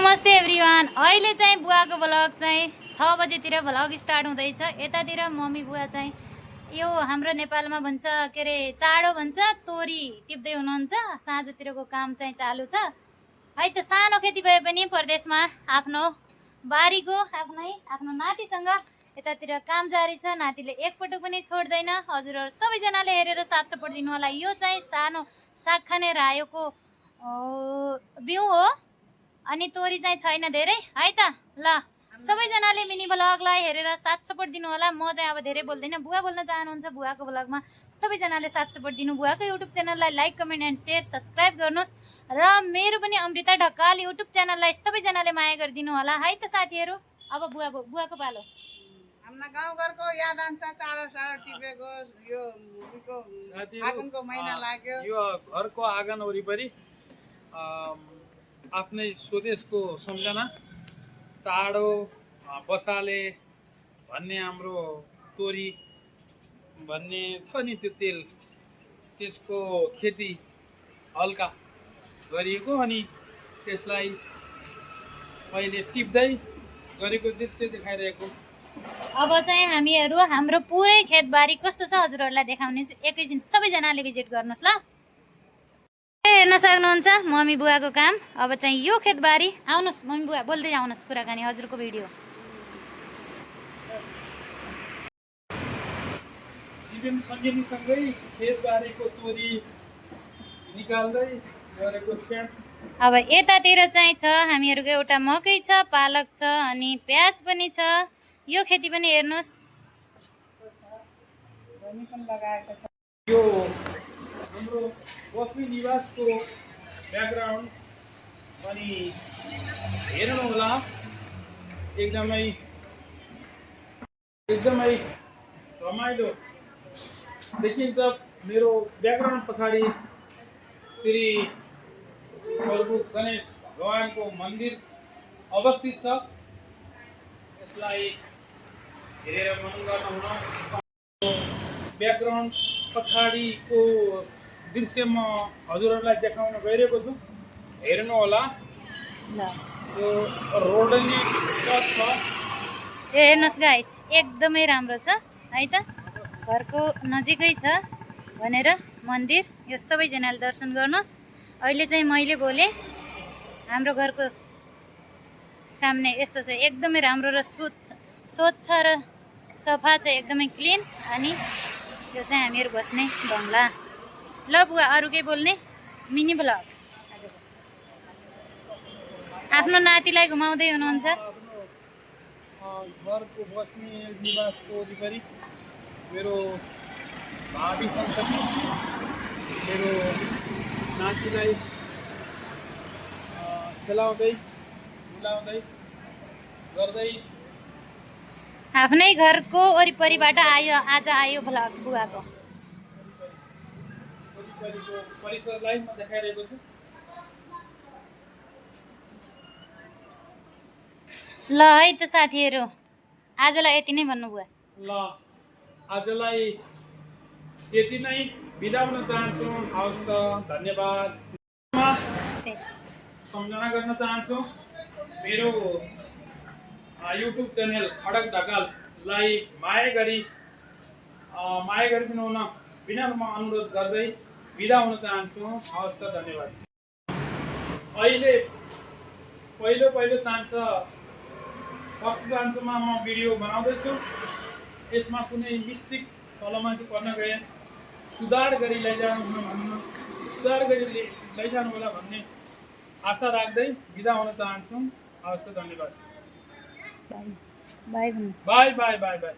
नमस्ते एभ्रिवान। अहिले चाहिँ बुवाको भ्लग चाहिँ 6 बजेतिर भ्लग स्टार्ट हुँदैछ। यतातिर मम्मी बुवा चाहिँ यो हाम्रो नेपालमा भन्छ के अरे चाडो भन्छ, तोरी टिप्दै हुनुहुन्छ। साँझतिरको काम चाहिँ चालु छ है। त सानो खेती भए पनि परदेशमा आफ्नो बारीको आफ्नो नातिसँग यतातिर काम जारी छ। नातिले एकपटक पनि छोड्दैन। हजुरहरू सबैजनाले हेरेर साथ सपोर्ट दिनु होला। यो चाहिँ सानो साग खाने रायोको बिउ हो अनि तोरी चाहिँ छैन धेरै है त। ल सबैजनाले मिनी भ्लगलाई हेरेर साथ सपोर्ट दिनु होला। म चाहिँ अब धेरै बोल्दैन, बुवा बोल्न चाहनुहुन्छ बुवाको भ्लगमा सबैजनाले साथ सपोर्ट दिनु। बुवाको युट्युब च्यानललाई like comment and share subscribe गर्नुहोस् र मेरो पनि अमृता ढकाल युट्युब च्यानललाई सबैजनाले माया गरिदिनु होला है त साथीहरू। अब बुवाको पालो। हाम्रो गाउँघरको याद आउँछ, चाँडो टिपेको यो आगनको महिना लाग्यो। यो घरको आँगन वरिपरि आफ्नै स्वदेशको सम्झना चाडो बसाले भन्ने हाम्रो तोरी भन्ने छ नि, त्यो तेल त्यसको खेती हल्का गरिएको अनि त्यसलाई अहिले टिप्दै गरेको दृश्य देखाइरहेको। अब चाहिँ हामीहरू हाम्रो पुरै खेतबारी कस्तो छ हजुरहरूलाई देखाउने छु। एकैछिन सबैजनाले भिजिट गर्नुहोस् ल। हेर्न सक्नुहुन्छ मम्मी बुवाको काम। अब चाहिँ यो खेतबारी आउनुहोस् मम्मी बुवा बोल्दै आउनुहोस्, कुराकानी हजुरको भिडियो। जीवन सङ्गिनीसँगै खेतबारीको तोरी निकाल्दै गरेको क्षण। अब यतातिर चाहिँ छ हामीहरूको एउटा मकै छ, पालक छ अनि प्याज पनि छ। यो खेती पनि हेर्नुहोस्। यो हाम्रो बस्ने निवासको ब्याकग्राउन्ड अनि हेर्नु होला, एकदमै रमाइलो देखिन्छ। मेरो ब्याकग्राउन्ड पछाडि श्री प्रभु गणेश भगवानको मन्दिर अवस्थित छ। यसलाई हेरेर मनन गर्न हुन ब्याकग्राउन्ड पछाडिको दृश्य म हजुरहरूलाई देखाउन गइरहेको छु। हेर्नु होला, यो रोडनी पथ छ। यो हेर्नुहोस् गाइस, एकदमै राम्रो छ है त। घरको नजिकै छ भनेर मन्दिर। यो सबैजनाले दर्शन गर्नुहोस्। अहिले चाहिँ मैले बोलेँ, हाम्रो घरको सामने यस्तो छ, एकदमै राम्रो र स्वच्छ र सफा छ, एकदमै क्लिन। अनि यो चाहिँ हामीहरू बस्ने बङ्गला। ल बुवा अरू केही बोल्ने? मिनी भ्लग आजको आफ्नो नातिलाई घुमाउँदै हुनुहुन्छ। घरको बस्ने निवासको वरिपरि मेरो भावी सन्तति मेरो नातिलाई खेलाउँदै बुलाउँदै गर्दै आफ्नै घरको वरिपरिबाट आज आयो भ्लग बुवाको। वरिपरिको परिसरलाई म देखाइरहेको छु। ल है त साथीहरू, आजलाई यति नै भन्नु बुवा। ल आजलाई यति नै बिदा हुन चाहन्छु। हवस् त, धन्यवाद। सम्झना गर्न चाहन्छु मेरो युट्युब च्यानल खडक ढकाललाई माया गरिदिनु हुन विनम्र अनुरोध गर्दै बिदा हुन चाहन्छु। हवस् त, धन्यवाद। अहिले पहिलो चान्समा म भिडियो बनाउँदैछु। यसमा कुनै मिस्टेक तलमाथि पर्न गए सुधार गरी लैजानु होला भन्ने आशा राख्दै बिदा हुन चाहन्छु। हवस् त, धन्यवाद। By by by by by.